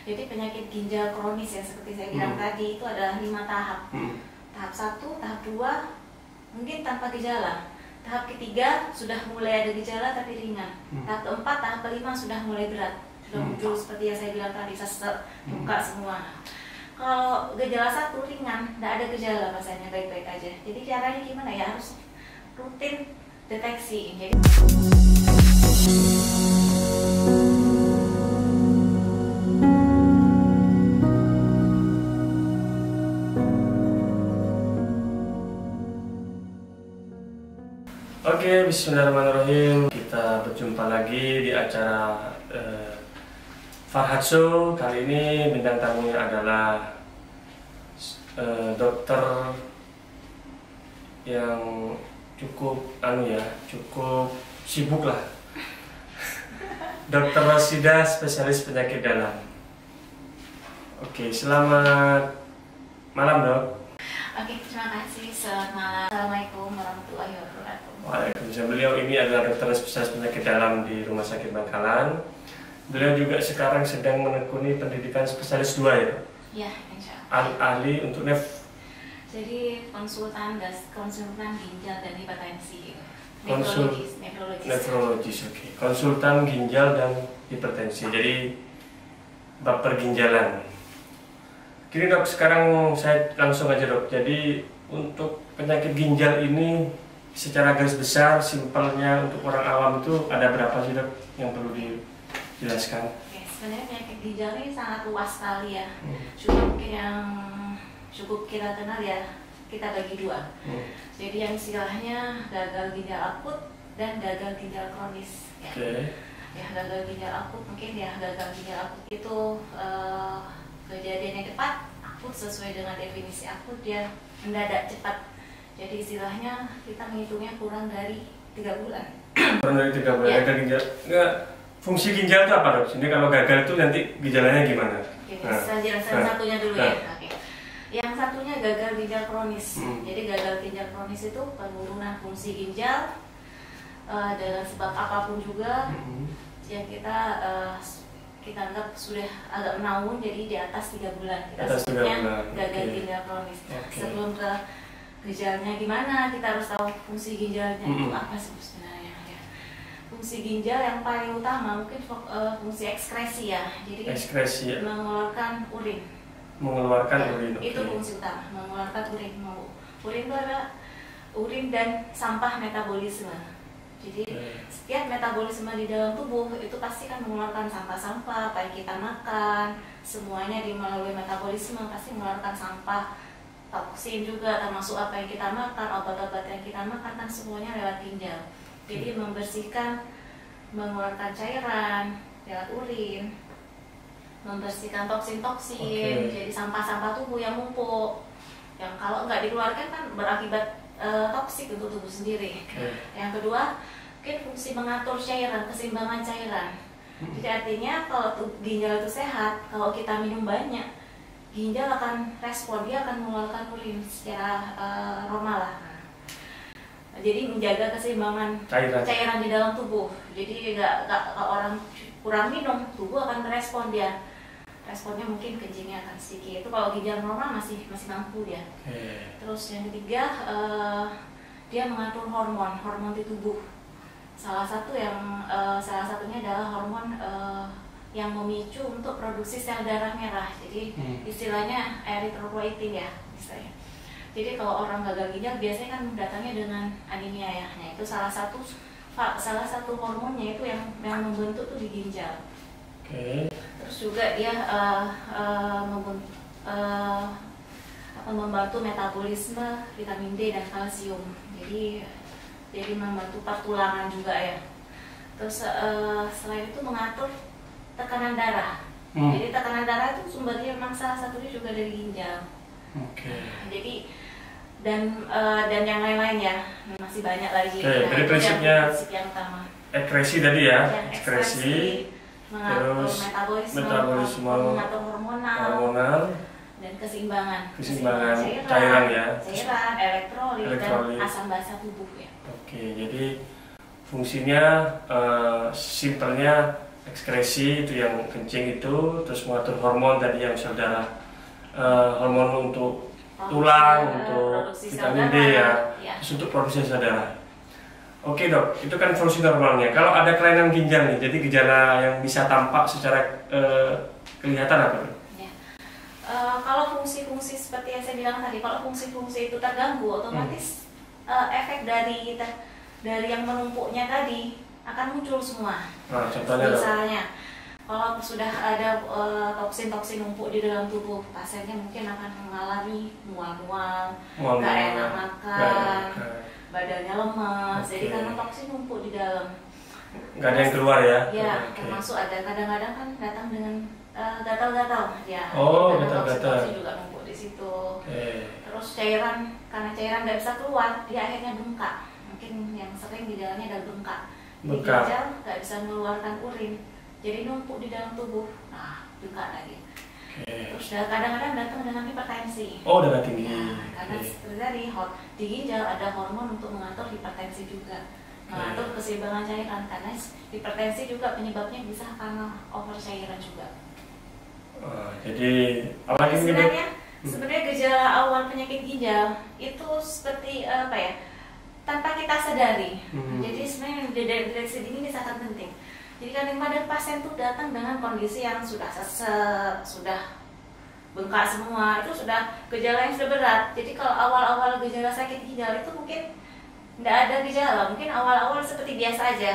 Jadi penyakit ginjal kronis ya seperti saya bilang tadi itu ada 5 tahap. Tahap 1, tahap 2 mungkin tanpa gejala. Tahap ketiga sudah mulai ada gejala tapi ringan. Tahap keempat, tahap kelima sudah mulai berat. Sudah muncul seperti yang saya bilang tadi, sesak, muka semua. Kalau gejala 1 ringan, tidak ada gejala rasanya baik-baik aja. Jadi caranya gimana ya? Harus rutin deteksi. Jadi Oke, bismillahirrahmanirrahim. Kita berjumpa lagi di acara Farhad Show. Kali ini bintang tamunya adalah dokter yang cukup cukup sibuk lah. Dokter Rosida, spesialis penyakit dalam. Oke, selamat malam, Dok. Oke, terima kasih. Selamat malam. Assalamualaikum warahmatullahi wabarakatuh. Waalaikumsalam. Beliau ini adalah dokter spesialis penyakit dalam di Rumah Sakit Bangkalan. Beliau juga sekarang sedang menekuni pendidikan spesialis 2 ya? Ya, insya Allah. Ahli untuk Jadi konsultan ginjal dan hipertensi. Nefrologis, oke. Konsultan ginjal dan hipertensi. Jadi bab perginjalan. Gini Dok, sekarang saya langsung aja Dok. Jadi untuk penyakit ginjal ini secara garis besar, simpelnya untuk orang awam itu ada berapa sih Dok yang perlu dijelaskan? Oke, sebenarnya penyakit ginjal ini sangat luas sekali ya. Cuma mungkin yang cukup kita kenal ya, kita bagi 2. Jadi yang istilahnya gagal ginjal akut dan gagal ginjal kronis ya. Ya, gagal ginjal akut mungkin ya, gagal ginjal akut itu kejadiannya cepat, akut sesuai dengan definisi akut, dia mendadak cepat. Jadi istilahnya kita menghitungnya kurang dari 3 bulan. Kurang dari 3 bulan. Ya. Gagal ginjal. Enggak, fungsi ginjal itu apa Dok? Jadi kalau gagal itu nanti gejalanya gimana? Oke, saya jelaskan satunya dulu ya. Oke. Yang satunya gagal ginjal kronis. Jadi gagal ginjal kronis itu penurunan fungsi ginjal dengan sebab apapun juga yang kita anggap sudah agak menaun, jadi di atas 3 bulan kita sebutnya gagal ginjal kronis. Sebelum ke gejalanya gimana, kita harus tahu fungsi ginjalnya itu apa sih sebenarnya ya. Fungsi ginjal yang paling utama mungkin fungsi ekskresi ya. Jadi mengeluarkan urin. Urin. Itu fungsi utama, mengeluarkan urin. Urin itu adalah urin dan sampah metabolisme. Jadi setiap metabolisme di dalam tubuh itu pasti kan mengeluarkan sampah-sampah, apa yang kita makan, semuanya melalui metabolisme pasti mengeluarkan sampah, toksin juga termasuk apa yang kita makan, obat-obat yang kita makan kan semuanya lewat ginjal. Jadi membersihkan, mengeluarkan cairan lewat urin, membersihkan toksin-toksin, jadi sampah-sampah tubuh yang numpuk, yang kalau nggak dikeluarkan kan berakibat toksik untuk tubuh sendiri. Yang kedua, mungkin fungsi mengatur cairan, keseimbangan cairan. Jadi artinya kalau ginjal itu sehat, kalau kita minum banyak, ginjal akan respon, dia akan mengeluarkan urin secara normal lah. Jadi menjaga keseimbangan cairan di dalam tubuh. Jadi kalau orang kurang minum, tubuh akan merespon dia. Responnya mungkin kencingnya akan sedikit. Itu kalau ginjal normal masih mampu dia. Terus yang ketiga, dia mengatur hormon di tubuh. Salah satunya adalah hormon yang memicu untuk produksi sel darah merah. Jadi istilahnya erythropoietin ya istilahnya. Jadi kalau orang gagal ginjal biasanya kan datangnya dengan anemia ya. Nah itu salah satu hormonnya itu yang membentuk tuh di ginjal. Terus juga dia membantu metabolisme vitamin D dan kalsium. Jadi membantu pertulangan juga ya. Terus selain itu mengatur tekanan darah. Jadi tekanan darah itu sumbernya memang salah satunya juga dari ginjal. Jadi dan yang lain-lain ya, masih banyak lagi. Jadi prinsipnya prinsip yang utama. Ekskresi tadi ya, ekskresi, mengatur metabolisme, mengatur hormonal, dan keseimbangan cairan ya, elektrolit dan asam basa tubuh ya. Jadi fungsinya simpelnya ekskresi itu yang kencing itu, terus mengatur hormon tadi yang saudara hormon untuk tulang, untuk vitamin D ya, terus untuk produksi saudara. Oke dok, itu kan fungsi normalnya. Kalau ada kelainan ginjal nih, jadi gejala yang bisa tampak secara kelihatan apa dok? Ya. Kalau fungsi-fungsi seperti yang saya bilang tadi, kalau fungsi-fungsi itu terganggu, otomatis efek dari yang menumpuknya tadi akan muncul semua. Nah, contohnya misalnya, kalau sudah ada toksin-toksin numpuk di dalam tubuh, pasiennya mungkin akan mengalami mual-mual, nggak enak makan, badannya lemas, jadi karena toksin numpuk di dalam. Nggak ada yang keluar ya? Ya, termasuk ada kadang-kadang kan datang dengan gatal-gatal, ya. Gatal-gatal. Toksin juga numpuk di situ. Terus cairan, karena cairan nggak bisa keluar, dia akhirnya bengkak. Mungkin yang sering di dalamnya ada bengkak. Di ginjal nggak bisa mengeluarkan urin, jadi numpuk di dalam tubuh. Nah, bengkak lagi. Terus kadang-kadang datang dengan hipertensi. Darah tinggi. Karena seperti tadi, di ginjal ada hormon untuk mengatur hipertensi juga, mengatur keseimbangan cairan. Karena hipertensi juga penyebabnya bisa karena over cairan juga. Jadi apalagi sebenarnya gejala awal penyakit ginjal itu seperti apa ya? Tanpa kita sadari. Jadi sebenarnya deteksi dini ini sangat penting. Jadi kadang-kadang pasien tuh datang dengan kondisi yang sudah sesek, sudah bengkak semua, itu sudah gejala yang sudah berat. Jadi kalau awal-awal gejala sakit ginjal itu mungkin tidak ada gejala, mungkin awal-awal seperti biasa aja.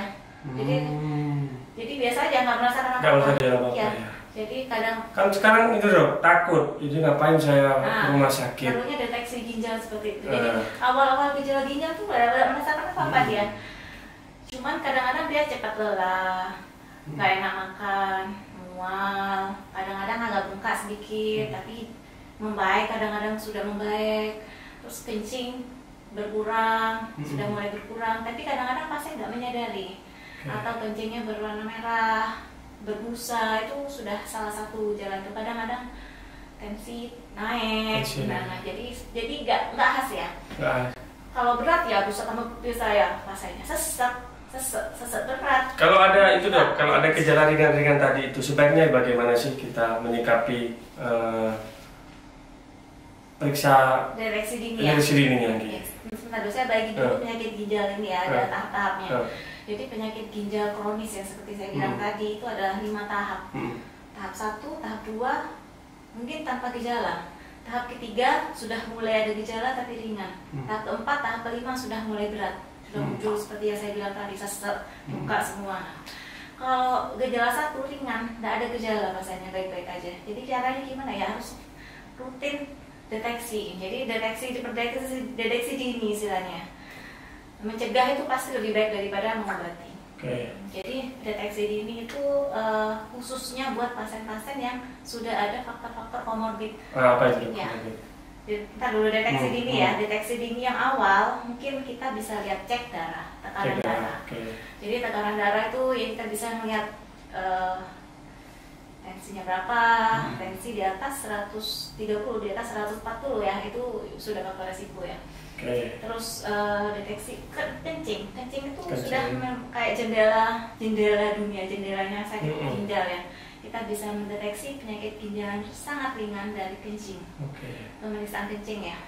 Jadi biasa aja, nggak merasakan apa-apa. Ya. Jadi kadang kan sekarang itu dok takut, jadi ngapain saya ke rumah sakit? Perlunya deteksi ginjal seperti itu. Jadi awal-awal gejala ginjal tuh nggak merasakan apa-apa dia. Cuman kadang-kadang dia cepat lelah, nggak enak makan, mual, kadang-kadang agak bengkak sedikit, tapi membaik, kadang-kadang sudah membaik. Terus kencing berkurang, sudah mulai berkurang, tapi kadang-kadang pasien nggak menyadari. Atau kencingnya berwarna merah, berbusa, itu sudah salah satu jalan. Kadang-kadang tensi naik, jadi nggak khas ya. Kalau berat ya bisa ya rasanya sesek berat. Kalau ada itu dok, kalau ada gejala ringan-ringan tadi itu sebaiknya bagaimana sih kita menyikapi periksa deteksi dini ya? Sebentar dulu saya bagi dulu penyakit ginjal ini ya, ada tahap-tahapnya. Jadi penyakit ginjal kronis yang seperti saya bilang tadi itu adalah 5 tahap. Tahap 1, tahap 2 mungkin tanpa gejala. Tahap ketiga sudah mulai ada gejala tapi ringan. Tahap keempat, tahap kelima sudah mulai berat. Sudah muncul seperti yang saya bilang tadi, sesek, buka semua. Kalau gejala 1 ringan, tidak ada gejala pasiennya baik-baik aja. Jadi caranya gimana ya? Harus rutin deteksi. Jadi deteksi dini istilahnya. Mencegah itu pasti lebih baik daripada mengobati. Jadi deteksi dini itu khususnya buat pasien-pasien yang sudah ada faktor-faktor komorbid. Apa itu? Ya. Kita dulu deteksi dini ya. Deteksi dini yang awal mungkin kita bisa lihat cek darah, tekanan darah. Jadi tekanan darah itu ya kita bisa melihat tensinya berapa, tensi di atas 130, di atas 140 ya, itu sudah faktor resiko ya. Terus deteksi kencing itu sudah kayak jendela dunia, jendelanya sakit ginjal ya. Kita bisa mendeteksi penyakit ginjal sangat ringan dari kencing. Pemeriksaan kencing ya.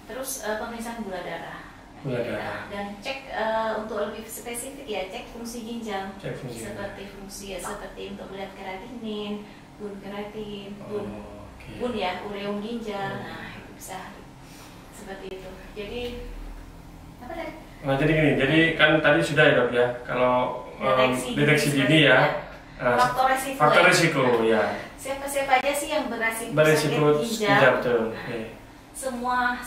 Terus pemeriksaan gula darah. Dan cek untuk lebih spesifik ya, cek fungsi ginjal. Seperti untuk melihat kreatinin, bun keratin, bun ya, ureum ginjal. Nah, itu bisa seperti itu. Jadi apa tadi? Jadi gini, jadi kan tadi sudah ya dok ya, kalau deteksi dini ya. Faktor resiko ya. Siapa-siapa aja sih yang beresiko sakit ginjal? Betul. Semua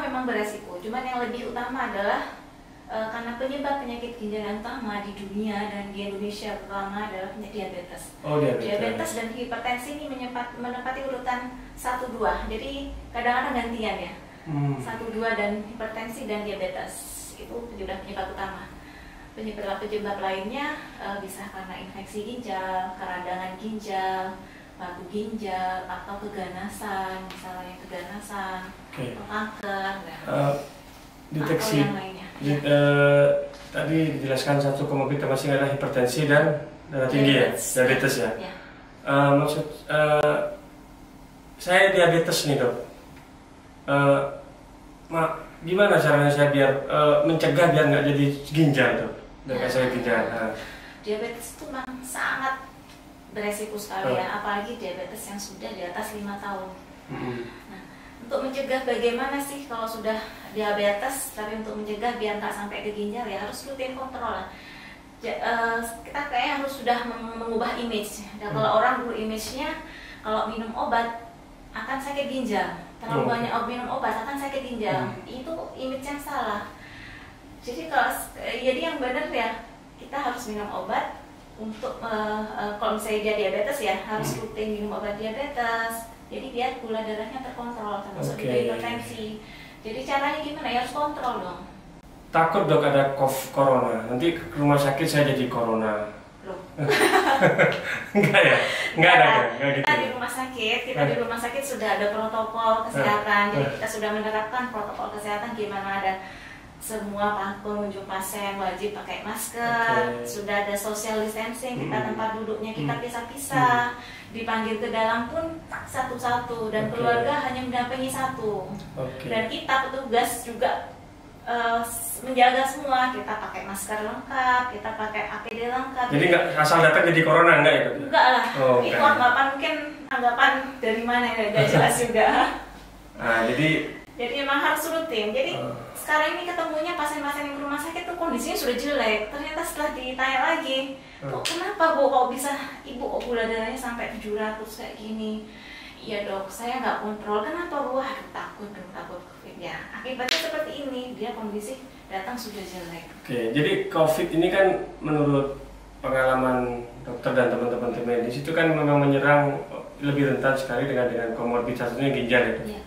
memang beresiko. Cuman yang lebih utama adalah karena penyebab penyakit ginjal yang utama di dunia dan di Indonesia terutama adalah diabetes. Diabetes dan hipertensi ini menempati urutan 1-2. Jadi kadang-kadang gantian ya. 1-2 dan hipertensi dan diabetes itu penyebab utama. Penyebab lainnya bisa karena infeksi ginjal, keradangan ginjal, batu ginjal, atau keganasan, misalnya keganasan, atau kanker, deteksi atau yang lainnya. tadi dijelaskan satu komorbid masing adalah hipertensi dan darah tinggi ya, diabetes ya. Saya diabetes nih dok. Gimana caranya saya biar mencegah biar nggak jadi ginjal dok? Saya ginjal. Diabetes itu memang sangat beresiko sekali ya, apalagi diabetes yang sudah di atas 5 tahun. Nah, untuk mencegah bagaimana sih kalau sudah diabetes, tapi untuk mencegah biar nggak sampai ke ginjal ya harus rutin kontrol lah. Kita kayaknya harus sudah mengubah image. Dan kalau orang dulu image-nya kalau minum obat akan sakit ginjal, terlalu banyak minum obat akan sakit ginjal, itu image yang salah. Jadi yang benar ya kita harus minum obat untuk kalau misalnya dia diabetes ya harus rutin minum obat diabetes. Jadi biar gula darahnya terkontrol, termasuk juga hipertensi. Jadi caranya gimana ya, harus kontrol dong. Takut dok ada corona, nanti ke rumah sakit saya jadi corona. Loh. Enggak ya? Enggak ada ya? Gitu. Kita di rumah sakit sudah ada protokol kesehatan. Jadi kita sudah menerapkan protokol kesehatan gimana, ada semua pengunjung pasien wajib pakai masker, sudah ada social distancing, kita tempat duduknya kita pisah-pisah, dipanggil ke dalam pun satu-satu, dan keluarga hanya mendampingi satu. Dan kita petugas juga menjaga semua, kita pakai masker lengkap, kita pakai APD lengkap. Jadi nggak asal datang jadi corona, enggak itu? Enggak lah, itu anggapan dari mana ya, nggak jelas juga. Jadi memang harus rutin. Jadi sekarang ini ketemunya pasien-pasien yang di rumah sakit tuh kondisinya sudah jelek. Ternyata setelah ditanya lagi, kok kenapa bu, kok bisa ibu kok gula darahnya sampai 700 kayak gini? Iya dok, saya nggak kontrol. Kenapa bu? Takut COVID ya. Akibatnya seperti ini, dia kondisi datang sudah jelek. Jadi COVID ini kan menurut pengalaman dokter dan teman-teman tim medis itu kan memang menyerang lebih rentan sekali dengan komorbid, satunya ginjal itu.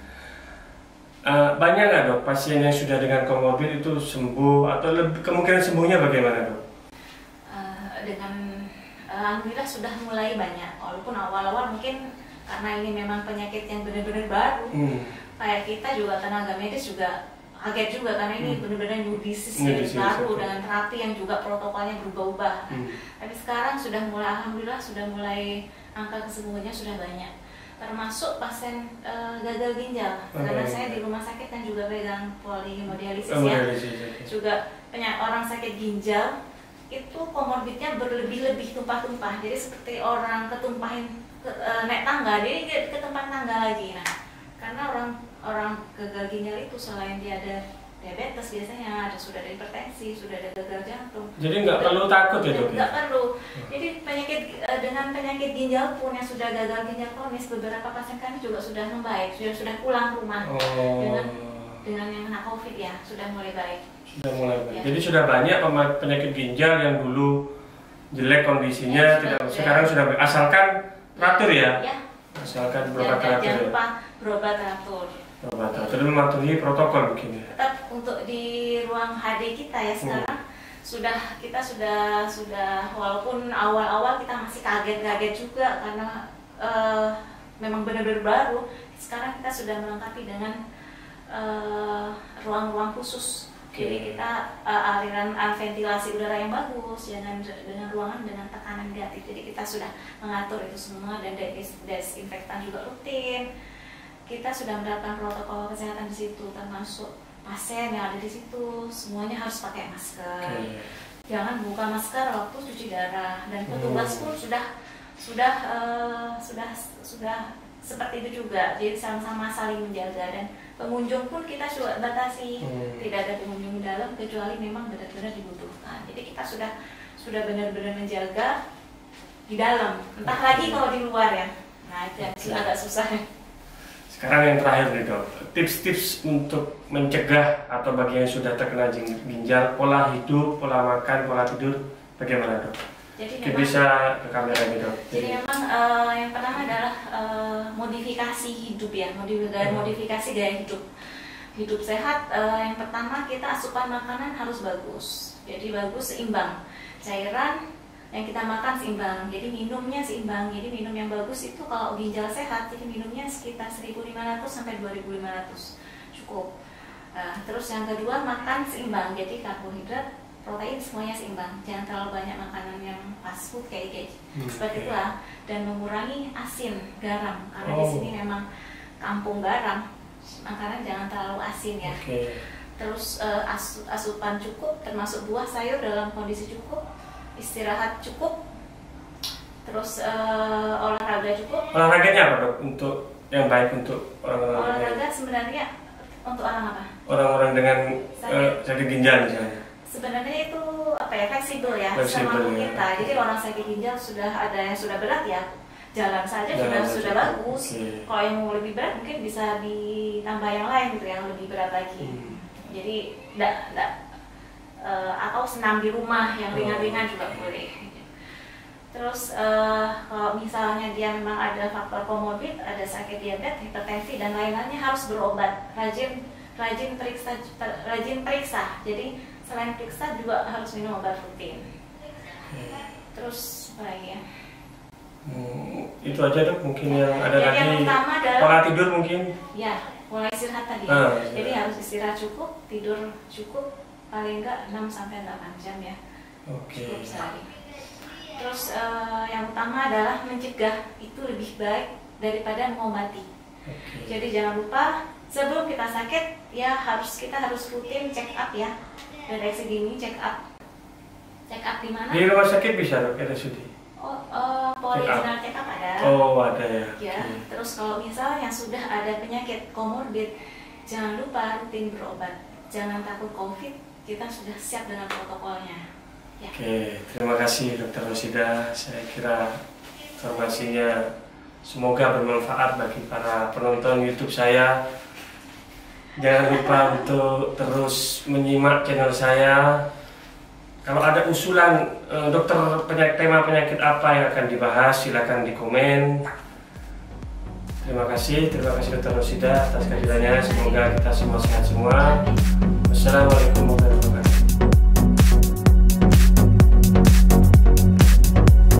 Banyak nggak dok pasien yang sudah dengan komorbid itu sembuh, atau kemungkinan sembuhnya bagaimana dok? Alhamdulillah sudah mulai banyak, walaupun awal-awal mungkin karena ini memang penyakit yang benar-benar baru. Kayak kita juga tenaga medis juga kaget juga karena ini benar-benar new disease baru dengan terapi yang juga protokolnya berubah-ubah. Tapi sekarang sudah mulai, alhamdulillah sudah mulai angka kesembuhannya sudah banyak. Termasuk pasien gagal ginjal, karena saya di rumah sakit kan juga pegang polihemodialisis juga orang sakit ginjal itu komorbidnya berlebih-lebih, tumpah-tumpah. Jadi seperti orang ketumpahin naik tangga, jadi ke tempat tangga lagi. Nah, karena orang gagal ginjal itu selain dia ada diabetes, biasanya sudah ada hipertensi, sudah ada gagal jantung. Jadi nggak perlu takut ya dok? Nggak perlu. Jadi dengan penyakit ginjal pun yang sudah gagal ginjal kronis, beberapa pasien kami juga sudah membaik, sudah pulang rumah dengan yang kena COVID ya, sudah mulai baik. Sudah mulai baik. Jadi sudah banyak penyakit ginjal yang dulu jelek kondisinya, sekarang sudah baik. Asalkan teratur ya. Asalkan berobat teratur. Jangan lupa berobat teratur. Terus mematuhi protokol begini. Tetap untuk di ruang HD kita ya sekarang kita sudah walaupun awal-awal kita masih kaget-kaget juga karena memang benar-benar baru. Sekarang kita sudah melengkapi dengan ruang-ruang khusus. Jadi kita aliran ventilasi udara yang bagus dengan ruangan dengan tekanan negatif. Jadi kita sudah mengatur itu semua, dan desinfektan juga rutin. Kita sudah menerapkan protokol kesehatan di situ, termasuk pasien yang ada di situ semuanya harus pakai masker. Jangan buka masker waktu cuci darah, dan petugas pun sudah seperti itu juga. Jadi sama-sama saling menjaga, dan pengunjung pun kita juga batasi, tidak ada pengunjung dalam kecuali memang benar-benar dibutuhkan. Jadi kita sudah benar-benar menjaga di dalam, entah lagi kalau di luar ya. Nah itu agak susah. Sekarang yang terakhir nih dok, tips-tips untuk mencegah atau bagi yang sudah terkena ginjal, pola hidup, pola makan, pola tidur, bagaimana dok? Jadi memang, bisa ke kamera nih dok. Jadi memang yang pertama adalah modifikasi hidup ya, modifikasi gaya hidup sehat. Yang pertama kita asupan makanan harus bagus, jadi bagus, seimbang, cairan yang kita makan seimbang, jadi minumnya seimbang. Jadi minum yang bagus itu kalau ginjal sehat, jadi minumnya sekitar 1.500 sampai 2.500 cukup. Terus yang kedua makan seimbang, jadi karbohidrat protein semuanya seimbang, jangan terlalu banyak makanan yang fast food kayak seperti Oke. itulah, dan mengurangi asin, garam, karena di Oh. sini memang kampung garam, makanan jangan terlalu asin ya. Oke. Terus asupan cukup, termasuk buah sayur dalam kondisi cukup, istirahat cukup, terus olahraga cukup. Olahraganya apa dok untuk yang baik untuk Olahraga sebenarnya untuk orang apa? orang-orang dengan sakit ginjal misalnya? Sebenarnya itu apa ya, fleksibel ya, Fleksibel, sama ya. kita. Jadi orang sakit ginjal sudah ada yang sudah berat ya, jalan saja Jalan sudah saja. bagus. Oke. Kalau yang mau lebih berat mungkin bisa ditambah yang lain gitu, yang lebih berat lagi. Jadi atau senam di rumah yang ringan-ringan juga boleh. Terus kalau misalnya dia memang ada faktor komorbid, ada sakit diabetes, hipertensi dan lain-lainnya, harus berobat, rajin periksa. Jadi selain periksa juga harus minum obat rutin. Terus apa lagi ya? Itu aja dok, mungkin yang ada Jadi lagi yang utama adalah pola tidur mungkin. ya, mulai istirahat tadi. Istirahat. Jadi harus istirahat cukup, tidur cukup, paling enggak 6-8 jam ya. Oke. Cukup sehari. Terus yang utama adalah mencegah, itu lebih baik daripada mengobati. Oke. Jadi jangan lupa sebelum kita sakit ya kita harus rutin check up ya. Deteksi dini check up. Check up di mana? Di rumah sakit bisa dok RSUD? Poliklinic check up ada. Oh ada ya. Ya, Oke. terus kalau misalnya sudah ada penyakit komorbid, jangan lupa rutin berobat. Jangan takut COVID, kita sudah siap dengan protokolnya. Ya. Oke, terima kasih Dokter Rosida. Saya kira informasinya semoga bermanfaat bagi para penonton YouTube saya. Jangan lupa untuk terus menyimak channel saya. Kalau ada usulan dokter tema penyakit apa yang akan dibahas, silakan di komen. Terima kasih Dokter Rosida atas kehadirannya. Semoga kita semua sehat semua. Wassalamualaikum warahmatullahi wabarakatuh.